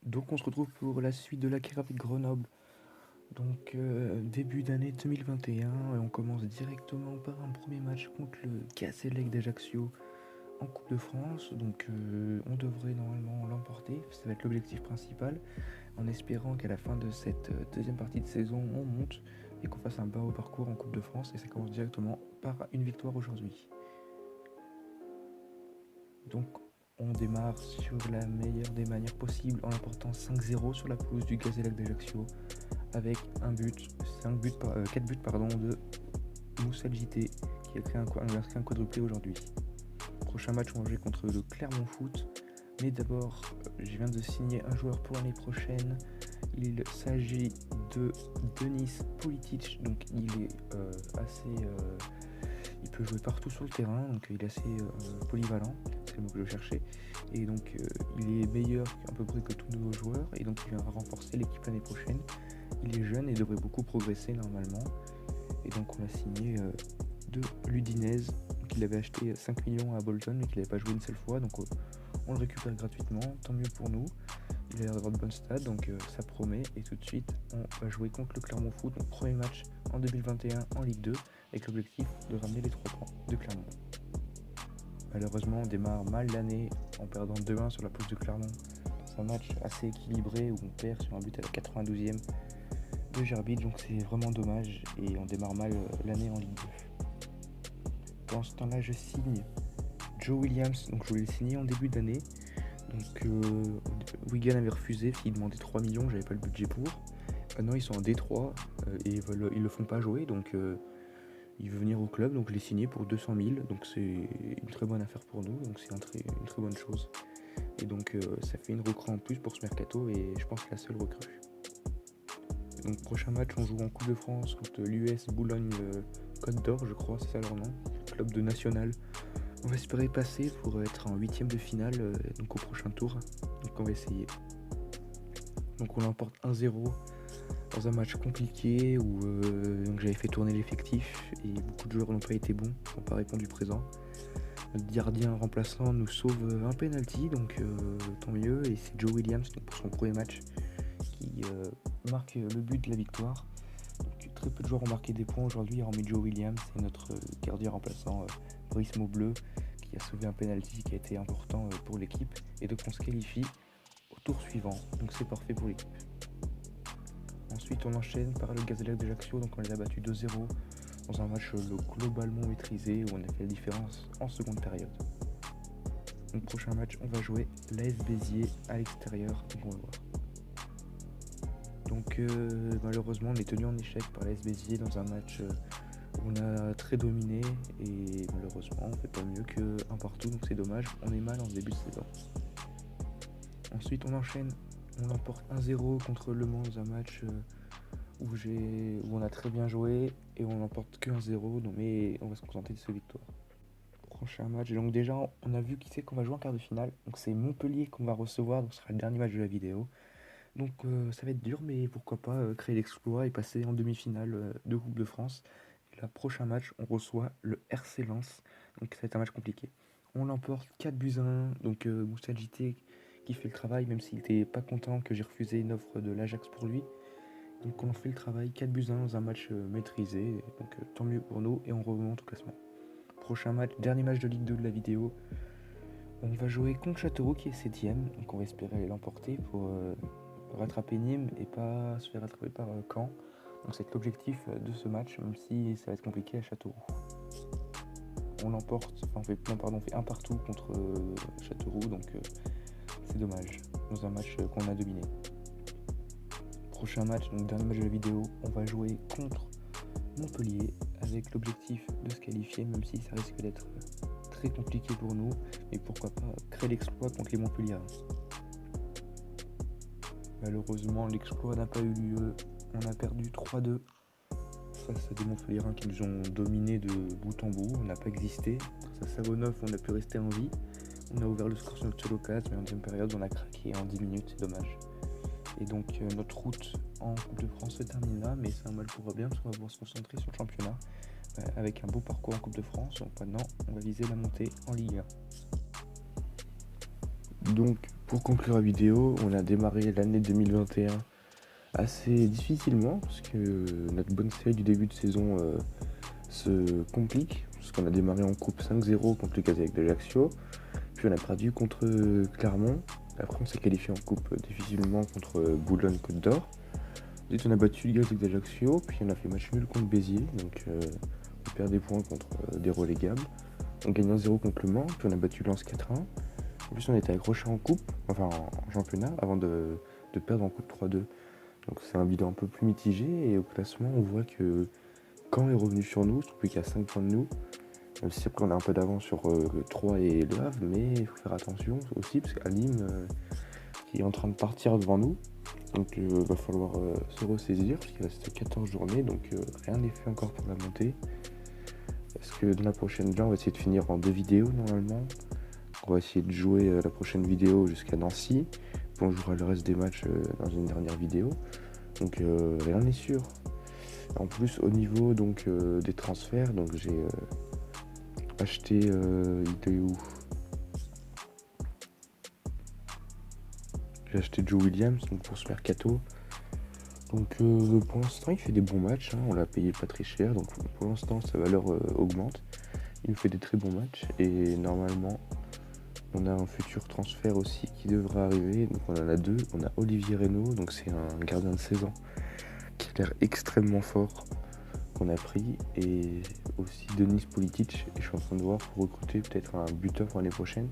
Donc on se retrouve pour la suite de la Rapide Grenoble. Donc début d'année 2021 et on commence directement par un premier match contre le Gazélec d'Ajaccio en Coupe de France. Donc on devrait normalement l'emporter, ça va être l'objectif principal, en espérant qu'à la fin de cette deuxième partie de saison on monte et qu'on fasse un bas au parcours en Coupe de France, et ça commence directement par une victoire aujourd'hui. Donc on démarre sur la meilleure des manières possibles en emportant 5-0 sur la pelouse du Gazélec d'Ajaccio, avec 4 buts de Moussa JT qui a inscrit un quadruplé aujourd'hui. Prochain match, on va jouer contre le Clermont Foot. Mais d'abord, je viens de signer un joueur pour l'année prochaine. Il s'agit de Denis Politic. Donc il peut jouer partout sur le terrain, donc il est assez polyvalent, c'est le mot que je cherchais. Et donc il est meilleur à peu près que tous nos joueurs, et donc il viendra renforcer l'équipe l'année prochaine. Il est jeune et devrait beaucoup progresser normalement. Et donc on l'a signé de l'Udinese, qu'il avait acheté 5 millions à Bolton mais qu'il n'avait pas joué une seule fois. Donc on le récupère gratuitement, tant mieux pour nous. Il a l'air d'avoir de bonnes stats, donc ça promet. Et tout de suite on va jouer contre le Clermont Foot, donc premier match en 2021 en Ligue 2, avec l'objectif de ramener les 3 points de Clermont. Malheureusement on démarre mal l'année en perdant 2-1 sur la pelouse de Clermont. C'est un match assez équilibré où on perd sur un but à la 92e de Gerbic, donc c'est vraiment dommage et on démarre mal l'année en Ligue 2. Pendant ce temps-là, je signe Joe Williams, donc je voulais le signer en début d'année. Donc Wigan avait refusé, il demandait 3 millions, j'avais pas le budget pour. Maintenant ils sont en D3 et ils le font pas jouer, donc il veut venir au club, donc je l'ai signé pour 200 000, donc c'est une très bonne affaire pour nous, donc c'est une très bonne chose. Et donc ça fait une recrue en plus pour ce mercato, et je pense que la seule recrue. Donc prochain match, on joue en Coupe de France contre l'US Boulogne-Côte d'Or, je crois, c'est ça leur nom, club de national. On va espérer passer pour être en 8ème de finale, donc au prochain tour. Donc on va essayer. Donc on l'emporte 1-0 dans un match compliqué où donc j'avais fait tourner l'effectif et beaucoup de joueurs n'ont pas été bons, n'ont pas répondu présent. Notre gardien remplaçant nous sauve un penalty, donc tant mieux. Et c'est Joe Williams, donc pour son premier match, qui marque le but de la victoire. Donc, très peu de joueurs ont marqué des points aujourd'hui, hormis Joe Williams et notre gardien remplaçant Brice Maubleu, qui a sauvé un penalty qui a été important pour l'équipe. Et donc on se qualifie au tour suivant, donc c'est parfait pour l'équipe. Ensuite on enchaîne par le Gazélec d'Ajaccio, donc on les a battus 2-0 dans un match globalement maîtrisé où on a fait la différence en seconde période. Donc prochain match, on va jouer l'AS Béziers à l'extérieur, donc on va voir. Donc malheureusement on est tenu en échec par l'AS Béziers dans un match où on a très dominé, et malheureusement on fait pas mieux qu'un partout, donc c'est dommage, on est mal en début de saison. Ensuite on enchaîne, on l'emporte 1-0 contre Le Mans dans un match où on a très bien joué, et on l'emporte que 1-0, mais on va se contenter de cette victoire. Prochain match, donc déjà on a vu qui c'est qu'on va jouer en quart de finale, donc c'est Montpellier qu'on va recevoir, donc ce sera le dernier match de la vidéo. Donc ça va être dur, mais pourquoi pas créer l'exploit et passer en demi-finale de Coupe de France. Et le prochain match, on reçoit le RC Lens, donc ça va être un match compliqué. On l'emporte 4-1, donc Moussa JT qui fait le travail, même s'il n'était pas content que j'ai refusé une offre de l'Ajax pour lui. Donc on fait le travail, 4-1 dans un match maîtrisé, donc tant mieux pour nous, et on remonte au classement. Prochain match, dernier match de Ligue 2 de la vidéo. On va jouer contre Châteauroux qui est 7ème, donc on va espérer l'emporter pour rattraper Nîmes et pas se faire rattraper par Caen. Donc c'est l'objectif de ce match, même si ça va être compliqué à Châteauroux. On fait un partout contre Châteauroux, donc c'est dommage, dans un match qu'on a dominé. Prochain match, donc dernier match de la vidéo, on va jouer contre Montpellier avec l'objectif de se qualifier, même si ça risque d'être très compliqué pour nous, mais pourquoi pas créer l'exploit contre les Montpelliérains. Malheureusement l'exploit n'a pas eu lieu, on a perdu 3-2 face à des Montpelliérains qui nous ont dominés de bout en bout. On n'a pas existé, grâce à Savonov on a pu rester en vie, on a ouvert le score sur notre seule occasion, mais en deuxième période on a craqué en 10 minutes, c'est dommage. Et donc notre route en Coupe de France se termine là, mais c'est un mal pour bien, parce qu'on va pouvoir se concentrer sur le championnat avec un beau parcours en Coupe de France. Donc maintenant on va viser la montée en Ligue 1. Donc pour conclure la vidéo, on a démarré l'année 2021 assez difficilement parce que notre bonne série du début de saison se complique, parce qu'on a démarré en coupe 5-0 contre le Gazelle d'Ajaccio, puis on a perdu contre Clermont, après on s'est qualifié en coupe difficilement contre Boulogne-Côte d'Or. Ensuite on a battu le Gazelle d'Ajaccio, puis on a fait match nul contre Béziers, donc on perd des points contre des relégables. On gagne 1-0 contre Le Mans, puis on a battu Lens 4-1. En plus on était accroché en coupe, enfin en championnat, avant de perdre en coupe 3-2. Donc c'est un bilan un peu plus mitigé, et au classement on voit que Caen est revenu sur nous, surtout qu'il y a 5 points de nous. Même si après on a un peu d'avance sur 3 et Le Havre, mais il faut faire attention aussi, parce qu'à Nîmes, qui est en train de partir devant nous, donc va falloir se ressaisir, parce qu'il reste 14 journées, donc rien n'est fait encore pour la montée. Parce que dans la prochaine vidéo, on va essayer de finir en 2 vidéos normalement. On va essayer de jouer la prochaine vidéo jusqu'à Nancy, puis on jouera le reste des matchs dans une dernière vidéo. Donc rien n'est sûr. En plus au niveau donc des transferts, donc j'ai acheté il était où? J'ai acheté Joe Williams donc pour ce mercato. Donc pour l'instant il fait des bons matchs, hein. On l'a payé pas très cher, donc pour l'instant sa valeur augmente. Il nous fait des très bons matchs et normalement on a un futur transfert aussi qui devrait arriver. Donc on en a deux. On a Olivier Reynaud, donc c'est un gardien de 16 ans qui a l'air extrêmement fort, qu'on a pris, et aussi Denis Politic. Et je suis en train de voir pour recruter peut-être un buteur pour l'année prochaine,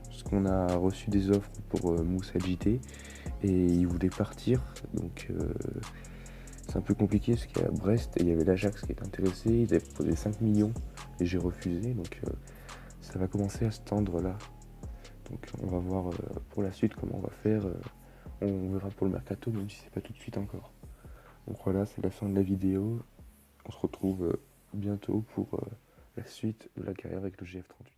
parce qu'on a reçu des offres pour Moussa JT et il voulait partir. Donc c'est un peu compliqué parce qu'il y a Brest et il y avait l'Ajax qui est intéressé. Ils avaient proposé 5 millions et j'ai refusé. Donc ça va commencer à se tendre là. Donc on va voir pour la suite comment on va faire. On verra pour le mercato, même si c'est pas tout de suite encore. Donc voilà, c'est la fin de la vidéo. On se retrouve bientôt pour la suite de la carrière avec le GF38.